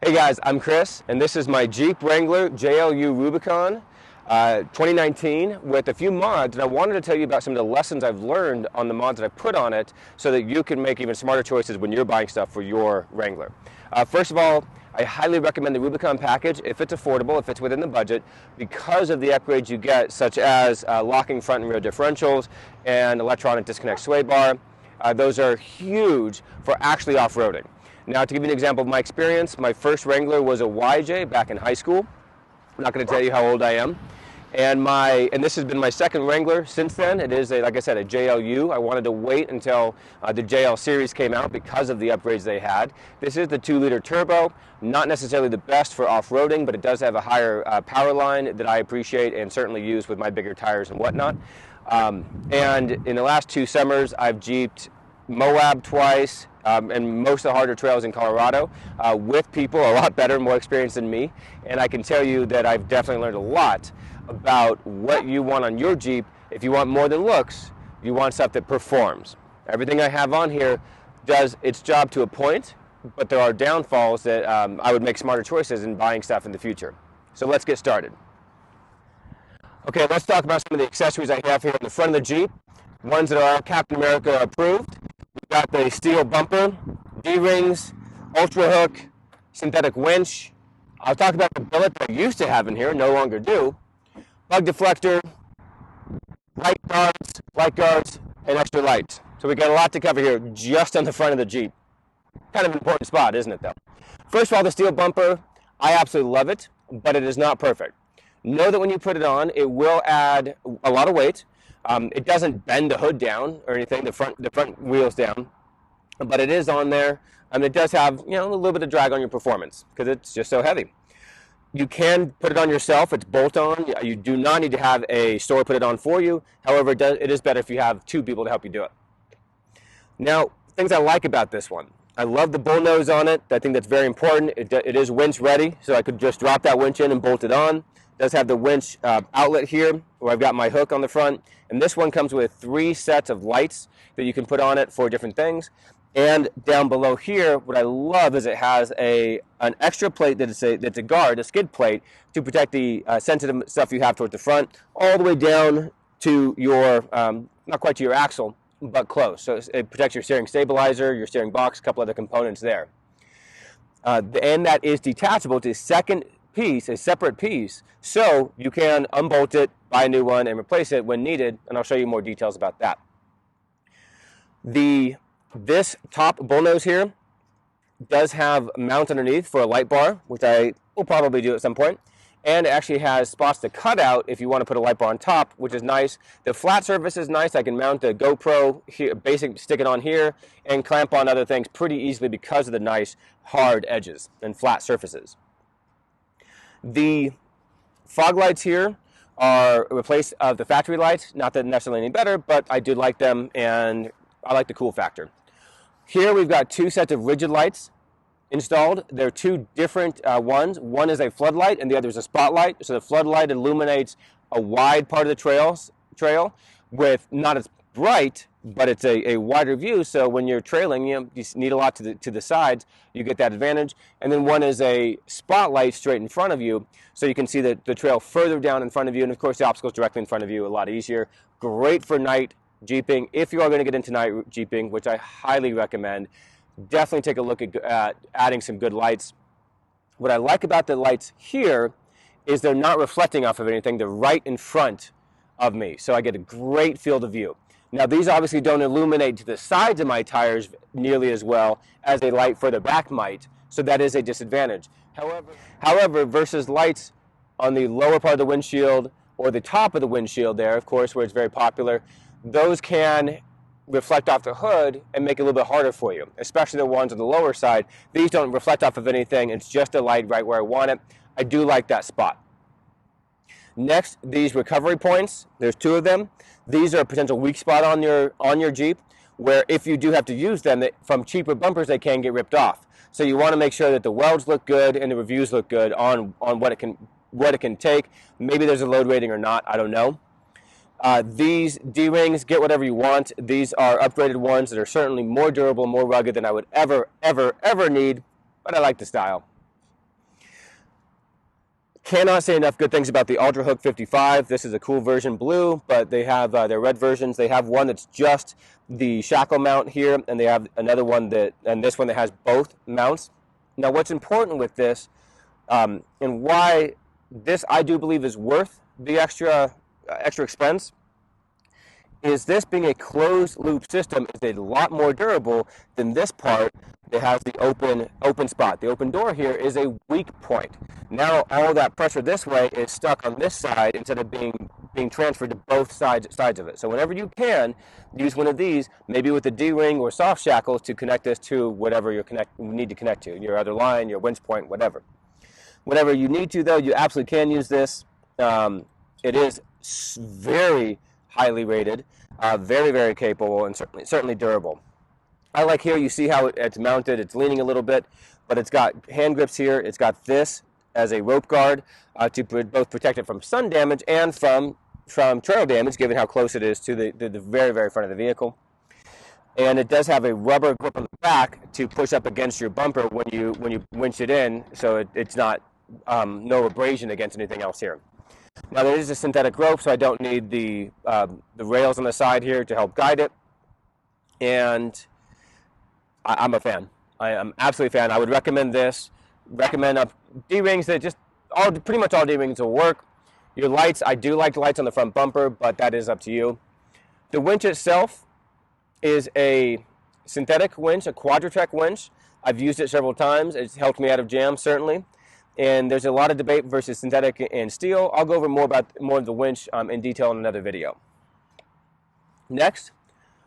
Hey guys, I'm Chris, and this is my Jeep Wrangler JLU Rubicon 2019 with a few mods, and I wanted to tell you about some of the lessons I've learned on the mods that I put on it so that you can make even smarter choices when you're buying stuff for your Wrangler. First of all, I highly recommend the Rubicon package if it's affordable, if it's within the budget, because of the upgrades you get, such as locking front and rear differentials and electronic disconnect sway bar. Those are huge for actually off-roading. Now, to give you an example of my experience, my first Wrangler was a YJ back in high school. I'm not going to tell you how old I am. And this has been my second Wrangler since then. It is, like I said, a JLU. I wanted to wait until the JL series came out because of the upgrades they had. This is the 2-liter turbo, not necessarily the best for off-roading, but it does have a higher power line that I appreciate and certainly use with my bigger tires and whatnot. And in the last 2 summers, I've Jeeped Moab twice, and most of the harder trails in Colorado with people a lot better, more experienced than me. And I can tell you that I've definitely learned a lot about what you want on your Jeep. If you want more than looks, you want stuff that performs. Everything I have on here does its job to a point, but there are downfalls that I would make smarter choices in buying stuff in the future. So let's get started. Okay, let's talk about some of the accessories I have here in the front of the Jeep, ones that are Captain America approved. We've got the steel bumper, D-rings, ultra hook, synthetic winch. I'll talk about the billet that I used to have in here, no longer do. Bug deflector, light guards, and extra lights. So we got a lot to cover here just on the front of the Jeep. Kind of an important spot, isn't it, though? First of all, the steel bumper, I absolutely love it, but it is not perfect. Know that when you put it on, it will add a lot of weight. It doesn't bend the hood down or anything, the front wheels down, but it is on there, and it does have a little bit of drag on your performance because it's just so heavy. You can put it on yourself. It's bolt-on. You do not need to have a store put it on for you. However, it is better if you have 2 people to help you do it. Now, things I like about this one. I love the bull nose on it. I think that's very important. It is winch ready, so I could just drop that winch in and bolt it on. It does have the winch outlet here where I've got my hook on the front. And this one comes with 3 sets of lights that you can put on it for different things. And down below here, what I love is it has an extra plate that's a guard, a skid plate, to protect the sensitive stuff you have towards the front, all the way down to your, not quite to your axle, but close. So it protects your steering stabilizer, your steering box, a couple other components there. And that is detachable to a second piece, a separate piece, so you can unbolt it, buy a new one, and replace it when needed, and I'll show you more details about that. This top bullnose here does have a mount underneath for a light bar, which I will probably do at some point, and it actually has spots to cut out if you want to put a light bar on top, which is nice. The flat surface is nice. I can mount a GoPro here, basic, stick it on here, and clamp on other things pretty easily because of the nice hard edges and flat surfaces. The fog lights here are a replace of the factory lights. Not that necessarily any better, but I do like them, and I like the cool factor. Here we've got 2 sets of rigid lights installed. They're 2 different ones. One is a floodlight, and the other is a spotlight. So the floodlight illuminates a wide part of the trail with not as bright, but it's a wider view. So when you're trailing, you need a lot to the sides. You get that advantage. And then one is a spotlight straight in front of you, so you can see the trail further down in front of you. And of course, the obstacles directly in front of you, a lot easier. Great for night Jeeping. If you are going to get into night Jeeping, which I highly recommend, definitely take a look at adding some good lights. What I like about the lights here is they're not reflecting off of anything. They're right in front of me, so I get a great field of view. Now, these obviously don't illuminate to the sides of my tires nearly as well as a light further back might, so that is a disadvantage. However, versus lights on the lower part of the windshield or the top of the windshield there, of course, where it's very popular, those can reflect off the hood and make it a little bit harder for you, especially the ones on the lower side. These don't reflect off of anything. It's just a light right where I want it. I do like that spot. Next, these recovery points, there's 2 of them. These are a potential weak spot on your Jeep, where if you do have to use them, from cheaper bumpers, they can get ripped off. So you want to make sure that the welds look good and the reviews look good on what it can take. Maybe there's a load rating or not, I don't know. These D-rings, get whatever you want. These are upgraded ones that are certainly more durable, more rugged than I would ever need, but I like the style. Cannot say enough good things about the Ultra Hook 55. This is a cool version blue, but they have their red versions. They have one that's just the shackle mount here, and they have another one and this one that has both mounts. Now, what's important with this, and why this I do believe is worth the extra expense, is this being a closed loop system is a lot more durable than this part that has the open spot. The open door here is a weak point. Now all that pressure this way is stuck on this side instead of being transferred to both sides of it. So whenever you can, use one of these, maybe with a D-ring or soft shackles, to connect this to whatever you need to connect to, your other line, your winch point, whatever. Whenever you need to, though, you absolutely can use this. It is very highly rated, very, very capable, and certainly durable. I like here, you see how it's mounted. It's leaning a little bit, but it's got hand grips here. It's got this as a rope guard to both protect it from sun damage and from trail damage, given how close it is to the very, very front of the vehicle. And it does have a rubber grip on the back to push up against your bumper when you winch it in, so it's not no abrasion against anything else here. Now there is a synthetic rope, so I don't need the rails on the side here to help guide it. And I'm a fan. I am absolutely a fan. I would recommend this. Recommend D-rings that pretty much all D-rings will work. Your lights, I do like the lights on the front bumper, but that is up to you. The winch itself is a synthetic winch, a Quadratec winch. I've used it several times. It's helped me out of jams, certainly. And there's a lot of debate versus synthetic and steel. I'll go over more of the winch in detail in another video. Next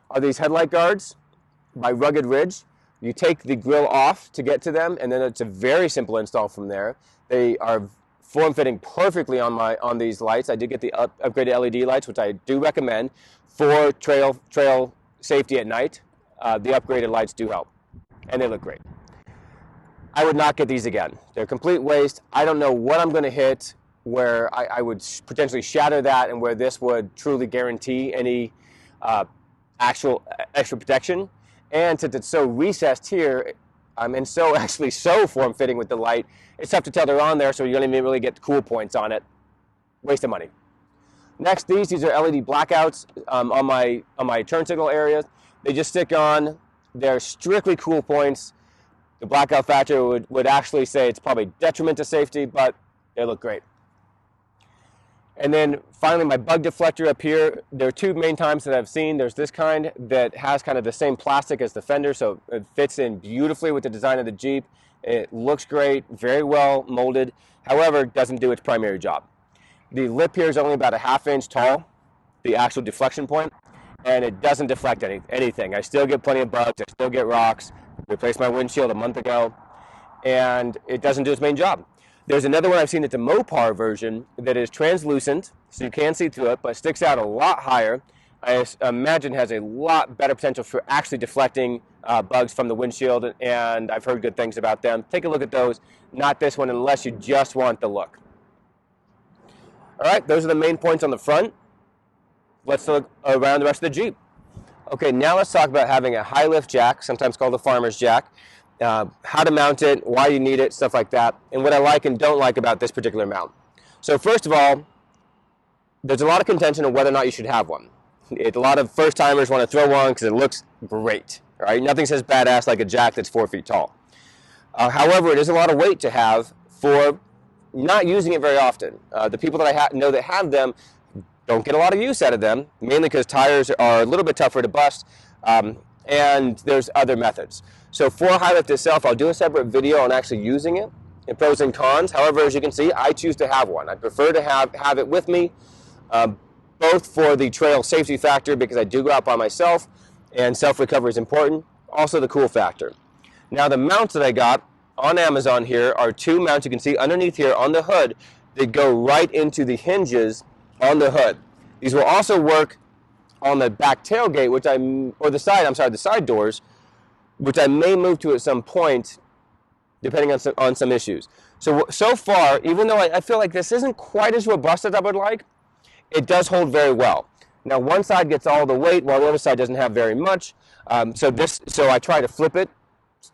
are these headlight guards by Rugged Ridge. You take the grill off to get to them, and then it's a very simple install from there. They are form-fitting perfectly on these lights. I did get the upgraded LED lights, which I do recommend for trail safety at night. The upgraded lights do help, and they look great. I would not get these again. They're complete waste. I don't know what I'm going to hit where I would potentially shatter that and where this would truly guarantee any actual extra protection. And since it's so recessed here, and so form-fitting with the light, it's tough to tell they're on there, so you're going to really get cool points on it. Waste of money. Next, these are LED blackouts on my turn signal areas. They just stick on. They're strictly cool points. The blackout factor would actually say it's probably detriment to safety, but they look great. And then finally, my bug deflector up here. There are two main types that I've seen. There's this kind that has kind of the same plastic as the fender, so it fits in beautifully with the design of the Jeep. It looks great, very well molded. However, it doesn't do its primary job. The lip here is only about a ½ inch tall, the actual deflection point, and it doesn't deflect anything. I still get plenty of bugs. I still get rocks. Replaced my windshield a month ago, and it doesn't do its main job. There's another one I've seen that's a Mopar version that is translucent, so you can see through it, but sticks out a lot higher. I imagine has a lot better potential for actually deflecting bugs from the windshield, and I've heard good things about them. Take a look at those. Not this one unless you just want the look. All right, those are the main points on the front. Let's look around the rest of the Jeep. Okay, now let's talk about having a high lift jack, sometimes called the farmer's jack, how to mount it, why you need it, stuff like that, and what I like and don't like about this particular mount. So first of all, there's a lot of contention on whether or not you should have one. A lot of first-timers want to throw one because it looks great. Right? Nothing says badass like a jack that's 4 feet tall. However, it is a lot of weight to have for not using it very often. The people that I know that have them don't get a lot of use out of them, mainly because tires are a little bit tougher to bust, and there's other methods. So for high lift itself, I'll do a separate video on actually using it, and pros and cons. However, as you can see, I choose to have one. I prefer to have it with me, both for the trail safety factor, because I do go out by myself, and self-recovery is important. Also the cool factor. Now the mounts that I got on Amazon here are two mounts you can see underneath here on the hood that go right into the hinges on the hood. These will also work on the back tailgate, the side doors, which I may move to at some point, depending on some issues. So far, even though I feel like this isn't quite as robust as I would like, it does hold very well. Now one side gets all the weight, while the other side doesn't have very much. So I try to flip it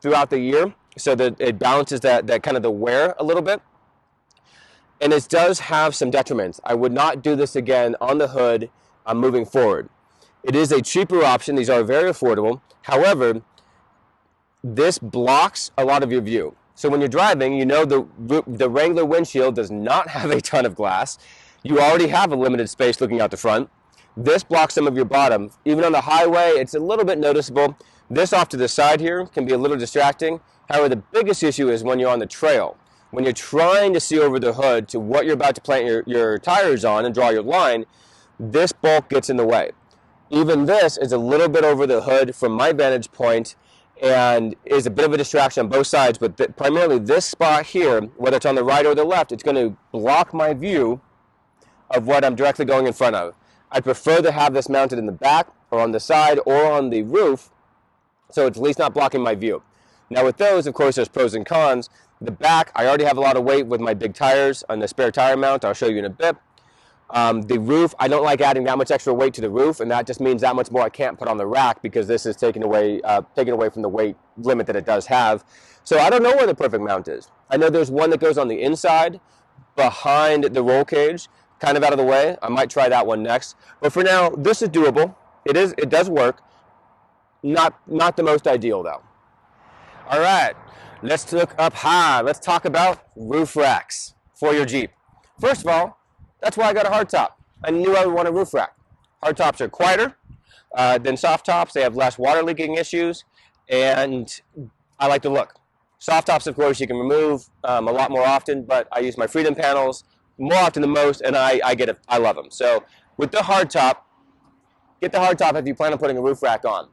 throughout the year so that it balances that kind of the wear a little bit. and it does have some detriments. I would not do this again on the hood moving forward. It is a cheaper option. These are very affordable. However, this blocks a lot of your view. So when you're driving, you know the Wrangler windshield does not have a ton of glass. You already have a limited space looking out the front. This blocks some of your bottom. Even on the highway, it's a little bit noticeable. This off to the side here can be a little distracting. However, the biggest issue is when you're on the trail. When you're trying to see over the hood to what you're about to plant your tires on and draw your line, this bulk gets in the way. Even this is a little bit over the hood from my vantage point and is a bit of a distraction on both sides, but primarily this spot here, whether it's on the right or the left, it's going to block my view of what I'm directly going in front of. I'd prefer to have this mounted in the back or on the side or on the roof so it's at least not blocking my view. Now with those, of course, there's pros and cons. The back, I already have a lot of weight with my big tires on the spare tire mount. I'll show you in a bit. The roof, I don't like adding that much extra weight to the roof, and that just means that much more I can't put on the rack because this is taken away from the weight limit that it does have. So I don't know where the perfect mount is. I know there's one that goes on the inside behind the roll cage, kind of out of the way. I might try that one next. But for now, this is doable. It does work. Not the most ideal though. All right, let's look up high. Let's talk about roof racks for your Jeep. First of all, that's why I got a hardtop. I knew I would want a roof rack. Hardtops are quieter than soft tops. They have less water leaking issues, and I like the look. Soft tops, of course, you can remove a lot more often, but I use my Freedom panels more often than most, and I love them. So with the hardtop, get the hardtop if you plan on putting a roof rack on.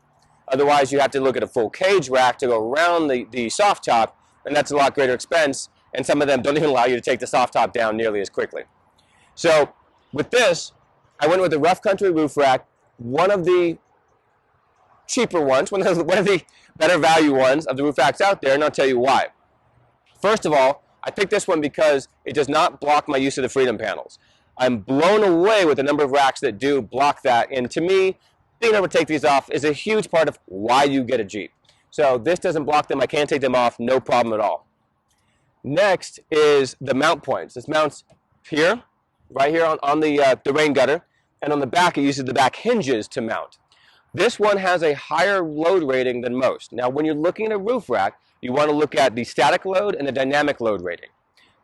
Otherwise, you have to look at a full cage rack to go around the soft top, and that's a lot greater expense, and some of them don't even allow you to take the soft top down nearly as quickly. So with this, I went with the Rough Country roof rack, one of the cheaper ones, one of the better value ones of the roof racks out there, and I'll tell you why. First of all, I picked this one because it does not block my use of the Freedom panels. I'm blown away with the number of racks that do block that, and to me, being able to take these off is a huge part of why you get a Jeep. So this doesn't block them. I can take them off, no problem at all. Next is the mount points. This mounts here, right here on the rain gutter, and on the back it uses the back hinges to mount. This one has a higher load rating than most. Now when you're looking at a roof rack, you want to look at the static load and the dynamic load rating.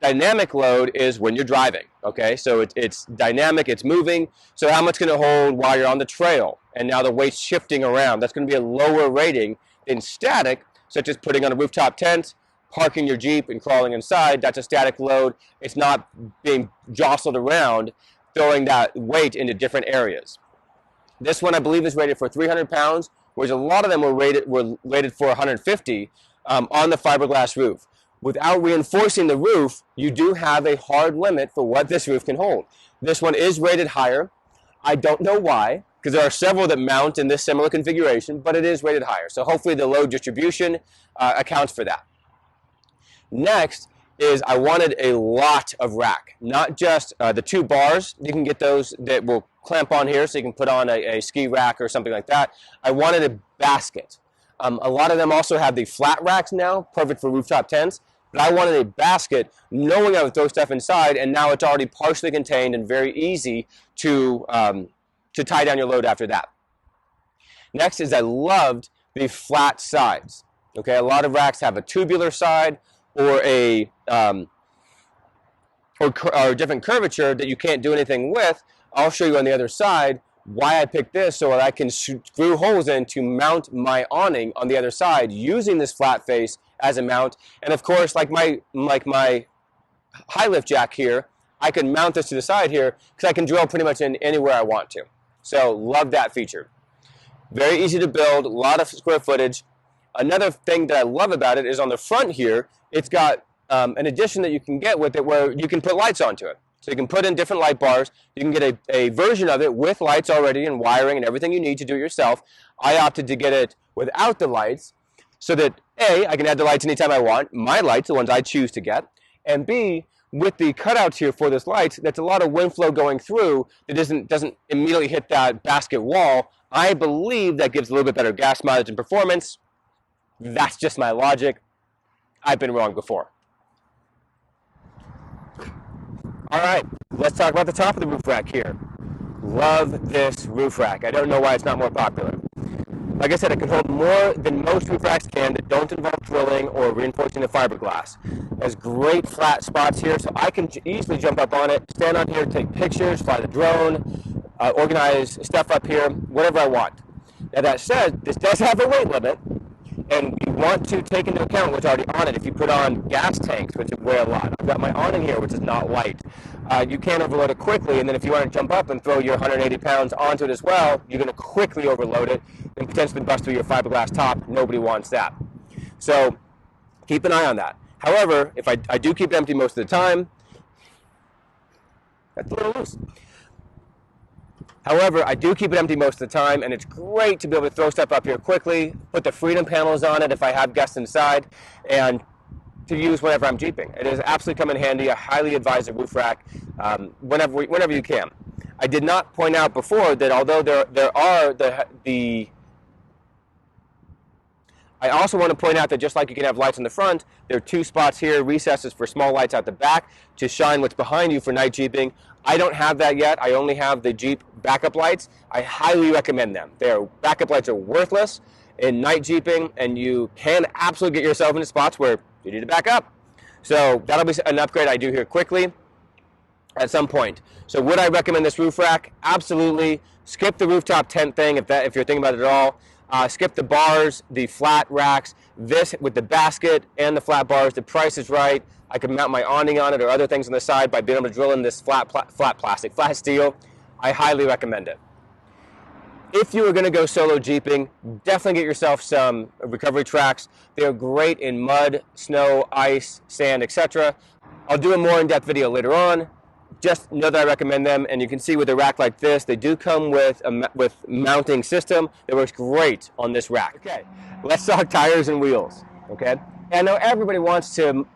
Dynamic load is when you're driving, okay? So it's dynamic, it's moving, so how much can it hold while you're on the trail? And now the weight's shifting around. That's going to be a lower rating than static, such as putting on a rooftop tent, parking your Jeep and crawling inside. That's a static load. It's not being jostled around, throwing that weight into different areas. This one I believe is rated for 300 pounds, whereas a lot of them were rated for 150 on the fiberglass roof. Without reinforcing the roof, you do have a hard limit for what this roof can hold. This one is rated higher. I don't know why, because there are several that mount in this similar configuration, but it is rated higher. So hopefully the load distribution accounts for that. Next is I wanted a lot of rack, not just the 2 bars. You can get those that will clamp on here so you can put on a ski rack or something like that. I wanted a basket. A lot of them also have the flat racks now, perfect for rooftop tents. But I wanted a basket, knowing I would throw stuff inside, and now it's already partially contained and very easy to tie down your load after that. Next is I loved the flat sides. Okay, a lot of racks have a tubular side or a or different curvature that you can't do anything with. I'll show you on the other side why I picked this so that I can screw holes in to mount my awning on the other side using this flat face as a mount. And of course, like my high lift jack here, I can mount this to the side here because I can drill pretty much in anywhere I want to. So love that feature. Very easy to build, a lot of square footage. Another thing that I love about it is on the front here, it's got an addition that you can get with it where you can put lights onto it. So you can put in different light bars. You can get a version of it with lights already and wiring and everything you need to do it yourself. I opted to get it without the lights so that A, I can add the lights anytime I want, my lights, the ones I choose to get, and B, with the cutouts here for this light, that's a lot of wind flow going through that doesn't immediately hit that basket wall. I believe that gives a little bit better gas mileage and performance. That's just my logic. I've been wrong before. All right, let's talk about the top of the roof rack here. Love this roof rack. I don't know why it's not more popular. Like I said, it can hold more than most roof racks can that don't involve drilling or reinforcing the fiberglass. There's great flat spots here, so I can easily jump up on it, stand on here, take pictures, fly the drone, organize stuff up here, whatever I want. Now that said, this does have a weight limit, and you want to take into account what's already on it. If you put on gas tanks, which weigh a lot, I've got my awning here, which is not light. You can overload it quickly, and then if you want to jump up and throw your 180 pounds onto it as well, you're going to quickly overload it and potentially bust through your fiberglass top. Nobody wants that. So keep an eye on that. However, if I do keep it empty most of the time, that's a little loose. However, I do keep it empty most of the time, and it's great to be able to throw stuff up here quickly, put the freedom panels on it if I have guests inside, and to use whenever I'm jeeping. It has absolutely come in handy. I highly advise a roof rack whenever you can. I did not point out before that although there are I also want to point out that just like you can have lights in the front, there are two spots here, recesses for small lights out the back to shine what's behind you for night jeeping. I don't have that yet. I only have the Jeep backup lights. I highly recommend them. Backup lights are worthless in night jeeping, and you can absolutely get yourself into spots where you need to back up. So that'll be an upgrade I do here quickly at some point. So would I recommend this roof rack? Absolutely. Skip the rooftop tent thing if you're thinking about it at all. Skip the bars, the flat racks. This with the basket and the flat bars, the price is right. I can mount my awning on it or other things on the side by being able to drill in this flat steel. I highly recommend it. If you are going to go solo jeeping, definitely get yourself some recovery tracks. They're great in mud, snow, ice, sand, etc. I'll do a more in-depth video later on. Just know that I recommend them, and you can see with a rack like this, they do come with a mounting system that works great on this rack. Okay, let's talk tires and wheels. Okay, and I know everybody wants to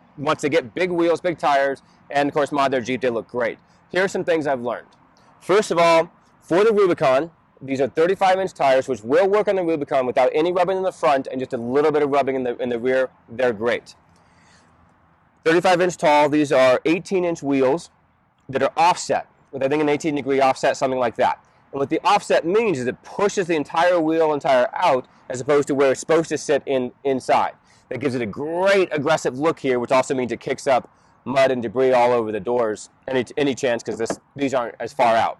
get big wheels, big tires, and of course mod their Jeep. They look great. Here are some things I've learned. First of all, for the Rubicon, these are 35-inch tires, which will work on the Rubicon without any rubbing in the front and just a little bit of rubbing in the rear. They're great. 35-inch tall. These are 18-inch wheels that are offset, with I think an 18-degree offset, something like that. And what the offset means is it pushes the entire wheel and tire out as opposed to where it's supposed to sit inside. That gives it a great aggressive look here, which also means it kicks up mud and debris all over the doors any chance, because these aren't as far out.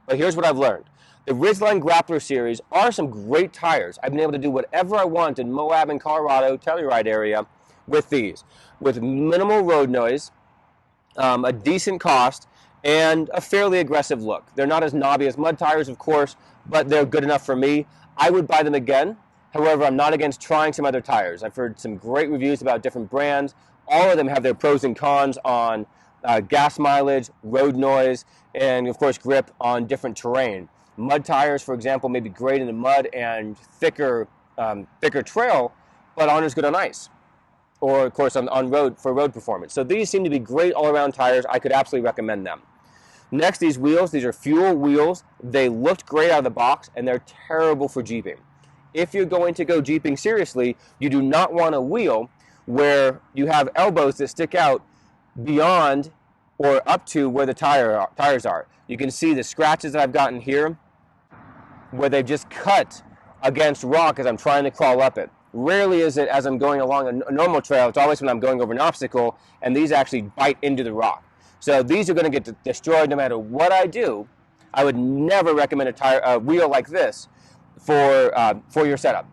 But here's what I've learned. The Ridgeline Grappler series are some great tires. I've been able to do whatever I want in Moab and Colorado, Telluride area with these, with minimal road noise, a decent cost, and a fairly aggressive look. They're not as knobby as mud tires, of course, but they're good enough for me. I would buy them again. However, I'm not against trying some other tires. I've heard some great reviews about different brands. All of them have their pros and cons on gas mileage, road noise, and of course grip on different terrain. Mud tires, for example, may be great in the mud and thicker trail, but aren't as good on ice, or of course on road for road performance. So these seem to be great all-around tires. I could absolutely recommend them. Next, these wheels. These are fuel wheels. They looked great out of the box, and they're terrible for jeeping. If you're going to go jeeping seriously, you do not want a wheel where you have elbows that stick out beyond or up to where the tires are. You can see the scratches that I've gotten here where they've just cut against rock as I'm trying to crawl up it. Rarely is it as I'm going along a normal trail. It's always when I'm going over an obstacle, and these actually bite into the rock. So these are going to get destroyed no matter what I do. I would never recommend a wheel like this for your setup.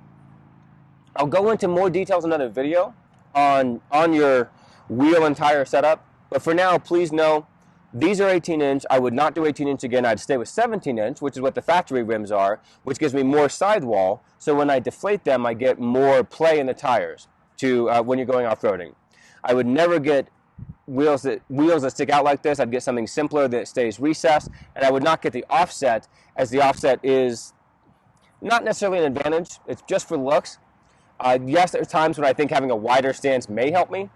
I'll go into more details in another video on your wheel and tire setup, but for now, please know these are 18-inch. I would not do 18-inch again. I'd stay with 17-inch, which is what the factory rims are, which gives me more sidewall, so when I deflate them, I get more play in the tires when you're going off-roading. I would never get wheels that stick out like this. I'd get something simpler that stays recessed, and I would not get the offset, as the offset is not necessarily an advantage. It's just for looks. Yes, there's times when I think having a wider stance may help me,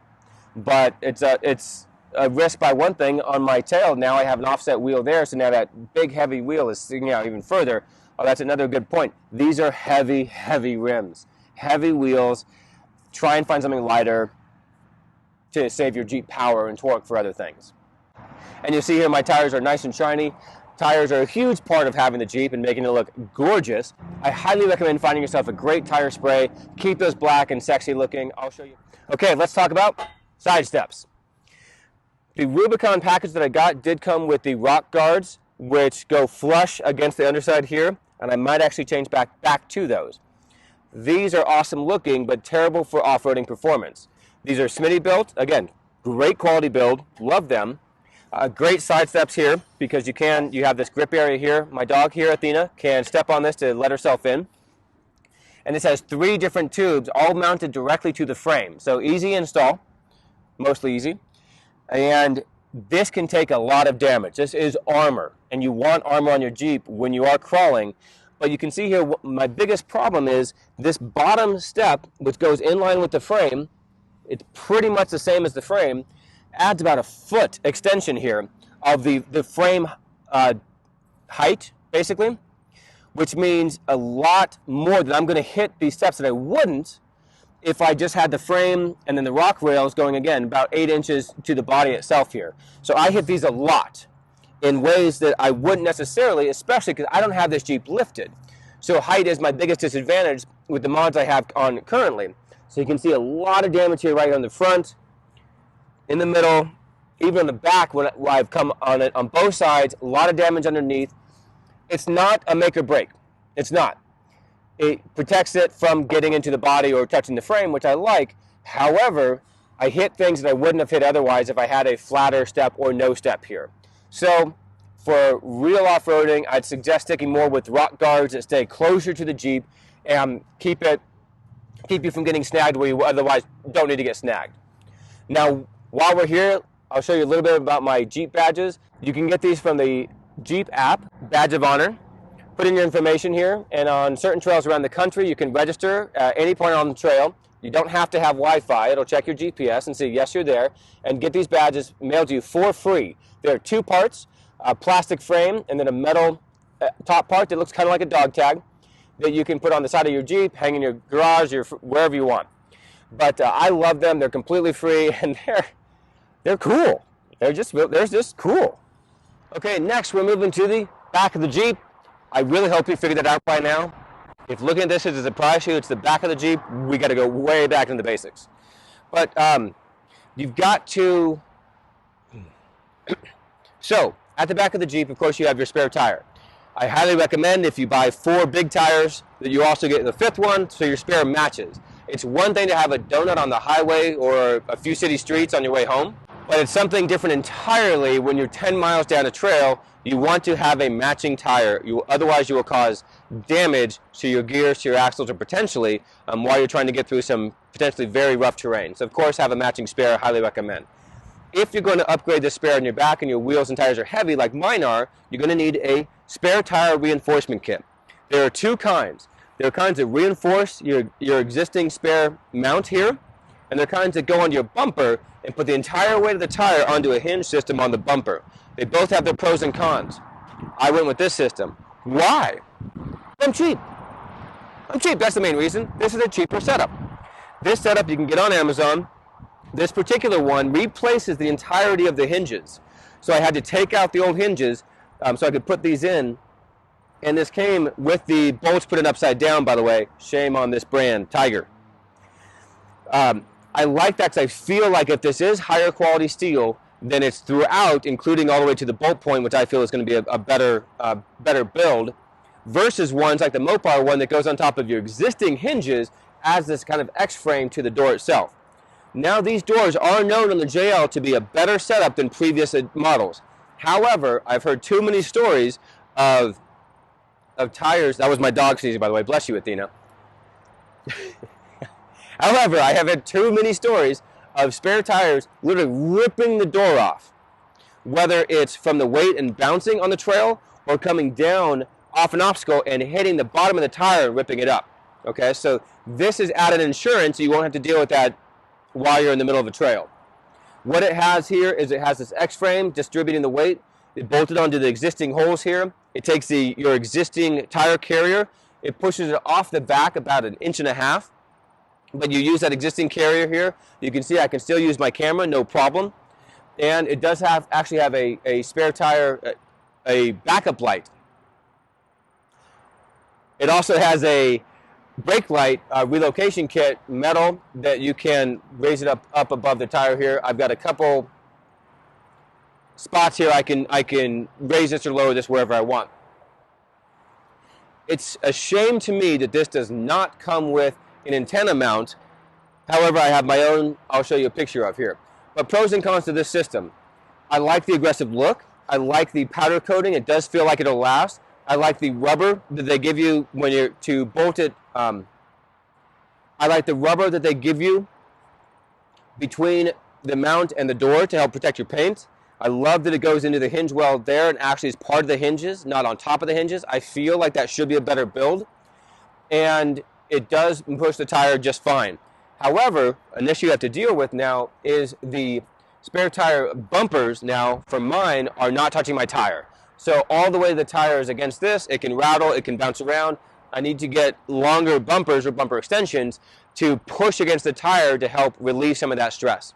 but it's a risk by one thing. On my tail, now I have an offset wheel there, so now that big heavy wheel is sticking out even further. Oh, that's another good point. These are heavy, heavy rims, heavy wheels. Try and find something lighter to save your Jeep power and torque for other things. And you'll see here my tires are nice and shiny. Tires are a huge part of having the Jeep and making it look gorgeous. I highly recommend finding yourself a great tire spray. Keep those black and sexy looking. I'll show you. Okay, let's talk about side steps. The Rubicon package that I got did come with the rock guards, which go flush against the underside here, and I might actually change back to those. These are awesome looking, but terrible for off-roading performance. These are Smitty built. Again, great quality build. Love them. Great side steps here because you have this grip area here. My dog here, Athena, can step on this to let herself in. And this has 3 different tubes all mounted directly to the frame. So easy install, mostly easy. And this can take a lot of damage. This is armor, and you want armor on your Jeep when you are crawling. But you can see here, my biggest problem is this bottom step, which goes in line with the frame. It's pretty much the same as the frame. Adds about a foot extension here of the frame height, basically, which means a lot more that I'm going to hit these steps that I wouldn't if I just had the frame and then the rock rails going, again, about 8 inches to the body itself here. So I hit these a lot in ways that I wouldn't necessarily, especially because I don't have this Jeep lifted. So height is my biggest disadvantage with the mods I have on currently. So you can see a lot of damage here right on the front, in the middle, even on the back when I've come on it on both sides, a lot of damage underneath. It's not a make or break. It's not. It protects it from getting into the body or touching the frame, which I like. However, I hit things that I wouldn't have hit otherwise if I had a flatter step or no step here. So for real off-roading, I'd suggest sticking more with rock guards that stay closer to the Jeep and keep you from getting snagged where you otherwise don't need to get snagged. Now, while we're here, I'll show you a little bit about my Jeep badges. You can get these from the Jeep app, Badge of Honor. Put in your information here, and on certain trails around the country, you can register at any point on the trail. You don't have to have Wi-Fi. It'll check your GPS and say, yes, you're there, and get these badges mailed to you for free. There are 2 parts, a plastic frame and then a metal top part that looks kind of like a dog tag that you can put on the side of your Jeep, hang in your garage, or wherever you want. But I love them. They're completely free, and they're cool. They're just cool. Okay, next we're moving to the back of the Jeep. I really hope you figured that out by now. If looking at this is a surprise to you, it's the back of the Jeep. We got to go way back into the basics. But you've got to... So, at the back of the Jeep, of course, you have your spare tire. I highly recommend if you buy 4 big tires that you also get the 5th one so your spare matches. It's one thing to have a donut on the highway or a few city streets on your way home, but it's something different entirely when you're 10 miles down a trail. You want to have a matching tire. Otherwise, you will cause damage to your gears, to your axles, or potentially while you're trying to get through some potentially very rough terrain. So, of course, have a matching spare. Highly recommend. If you're going to upgrade the spare on your back and your wheels and tires are heavy like mine are, you're going to need a spare tire reinforcement kit. There are 2 kinds. There are kinds that reinforce your existing spare mount here, and there are kinds that go onto your bumper and put the entire weight of the tire onto a hinge system on the bumper. They both have their pros and cons. I went with this system. Why? I'm cheap. I'm cheap, that's the main reason. This is a cheaper setup. This setup you can get on Amazon. This particular one replaces the entirety of the hinges. So I had to take out the old hinges so I could put these in. And this came with the bolts put in upside down, by the way. Shame on this brand, Tiger. I like that because I feel like if this is higher quality steel, then it's throughout, including all the way to the bolt point, which I feel is going to be a better build, versus ones like the Mopar one that goes on top of your existing hinges as this kind of X-frame to the door itself. Now these doors are known on the JL to be a better setup than previous models. However, I've heard too many stories of tires. That was my dog sneezing, by the way. Bless you, Athena. However, I have had too many stories of spare tires literally ripping the door off, whether it's from the weight and bouncing on the trail or coming down off an obstacle and hitting the bottom of the tire and ripping it up. Okay, so this is added insurance, so you won't have to deal with that while you're in the middle of a trail. What it has here is it has this X-frame distributing the weight. It bolted onto the existing holes here. It takes your existing tire carrier. It pushes it off the back about 1.5 inches. But you use that existing carrier here. You can see I can still use my camera, no problem. and it does actually have a spare tire, a backup light. It also has a brake light relocation kit, metal, that you can raise it up above the tire here. I've got a couple spots here I can raise this or lower this wherever I want. It's a shame to me that this does not come with an antenna mount. However, I have my own I'll show you a picture of here. But pros and cons to this system. I like the aggressive look. I like the powder coating. It does feel like it'll last. I like the rubber that they give you when you're to bolt it. I like the rubber that they give you between the mount and the door to help protect your paint. I love that it goes into the hinge well there and actually is part of the hinges, not on top of the hinges. I feel like that should be a better build. And it does push the tire just fine. However, an issue you have to deal with now is the spare tire bumpers now for mine are not touching my tire. So all the way the tire is against this, it can rattle, it can bounce around. I need to get longer bumpers or bumper extensions to push against the tire to help relieve some of that stress.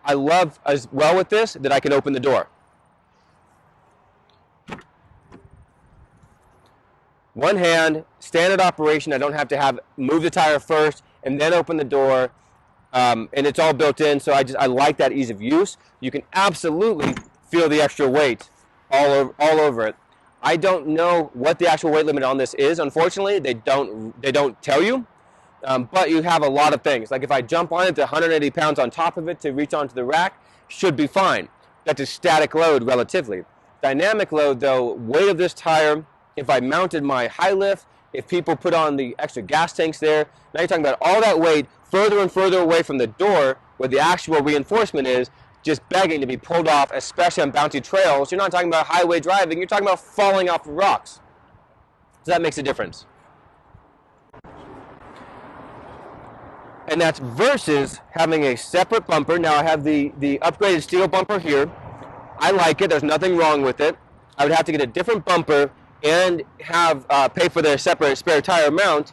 I love as well with this that I can open the door. One hand, standard operation. I don't have to move the tire first and then open the door, and it's all built in. So I like that ease of use. You can absolutely feel the extra weight all over it. I don't know what the actual weight limit on this is. Unfortunately, they don't tell you. But you have a lot of things. Like if I jump on it, the 180 pounds on top of it to reach onto the rack should be fine. That's a static load relatively. Dynamic load though, weight of this tire, if I mounted my high lift, if people put on the extra gas tanks there, now you're talking about all that weight further and further away from the door where the actual reinforcement is, just begging to be pulled off, especially on bouncy trails. You're not talking about highway driving, you're talking about falling off the rocks. So that makes a difference. And that's versus having a separate bumper. Now I have the upgraded steel bumper here. I like it, there's nothing wrong with it. I would have to get a different bumper and have pay for their separate spare tire mount.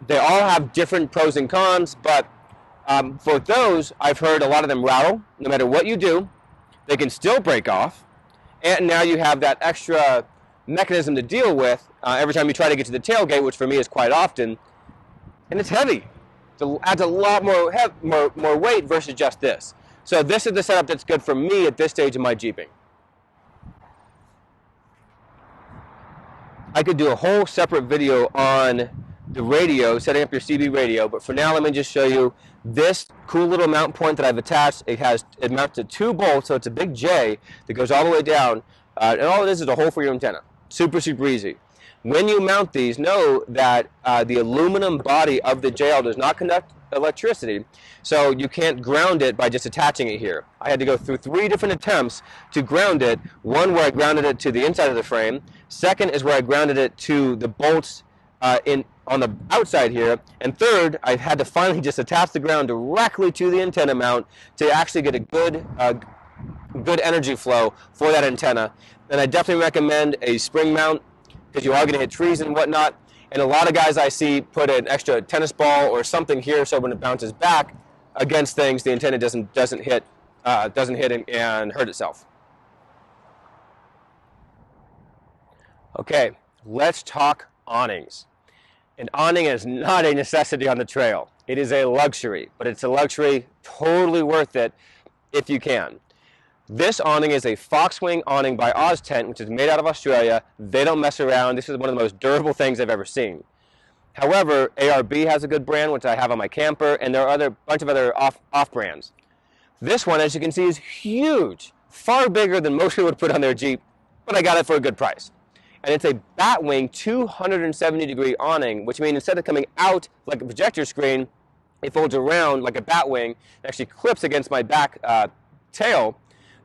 They all have different pros and cons, but for those, I've heard a lot of them rattle. No matter what you do, they can still break off. And now you have that extra mechanism to deal with every time you try to get to the tailgate, which for me is quite often. And it's heavy. It adds a lot more weight versus just this. So this is the setup that's good for me at this stage of my Jeeping. I could do a whole separate video on the radio, setting up your CB radio, but for now let me just show you this cool little mount point that I've attached. It mounts to 2 bolts, so it's a big J that goes all the way down, and all it is a hole for your antenna. Super, super easy. When you mount these, know that the aluminum body of the JL does not conduct electricity, so you can't ground it by just attaching it here. I had to go through 3 different attempts to ground it. One where I grounded it to the inside of the frame. Second is where I grounded it to the bolts on the outside here. And third, I had to finally just attach the ground directly to the antenna mount to actually get a good energy flow for that antenna. And I definitely recommend a spring mount, because you are going to hit trees and whatnot. And a lot of guys I see put an extra tennis ball or something here, so when it bounces back against things, the antenna doesn't hit and hurt itself. Okay, let's talk awnings. An awning is not a necessity on the trail. It is a luxury, but it's a luxury totally worth it if you can. This awning is a Foxwing awning by Oztent, which is made out of Australia. They don't mess around. This is one of the most durable things I've ever seen. However, ARB has a good brand, which I have on my camper, and there are a bunch of other off brands. This one, as you can see, is huge, far bigger than most people would put on their Jeep, but I got it for a good price. And it's a Batwing 270-degree awning, which means instead of coming out like a projector screen, it folds around like a Batwing and actually clips against my back tail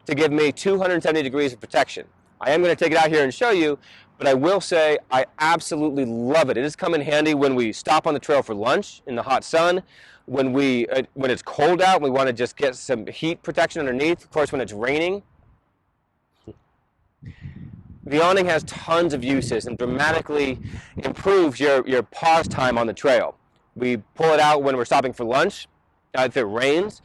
to give me 270 degrees of protection. I am going to take it out here and show you, but I will say I absolutely love it. It has come in handy when we stop on the trail for lunch in the hot sun, when it's cold out, we want to just get some heat protection underneath, of course when it's raining. The awning has tons of uses and dramatically improves your pause time on the trail. We pull it out when we're stopping for lunch, if it rains.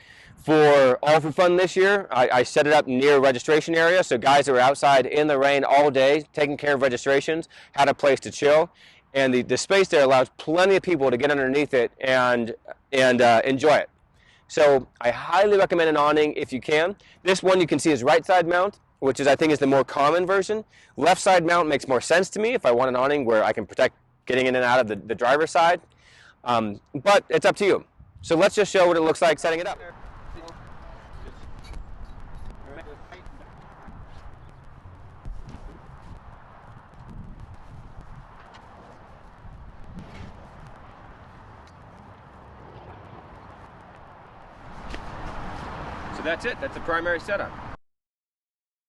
All for fun this year, I set it up near a registration area, so guys that were outside in the rain all day taking care of registrations had a place to chill, and the space there allows plenty of people to get underneath it and enjoy it. So I highly recommend an awning if you can. This one you can see is right side mount, which is I think is the more common version. Left side mount makes more sense to me if I want an awning where I can protect getting in and out of the driver's side, but it's up to you. So let's just show what it looks like setting it up. So that's it. That's the primary setup.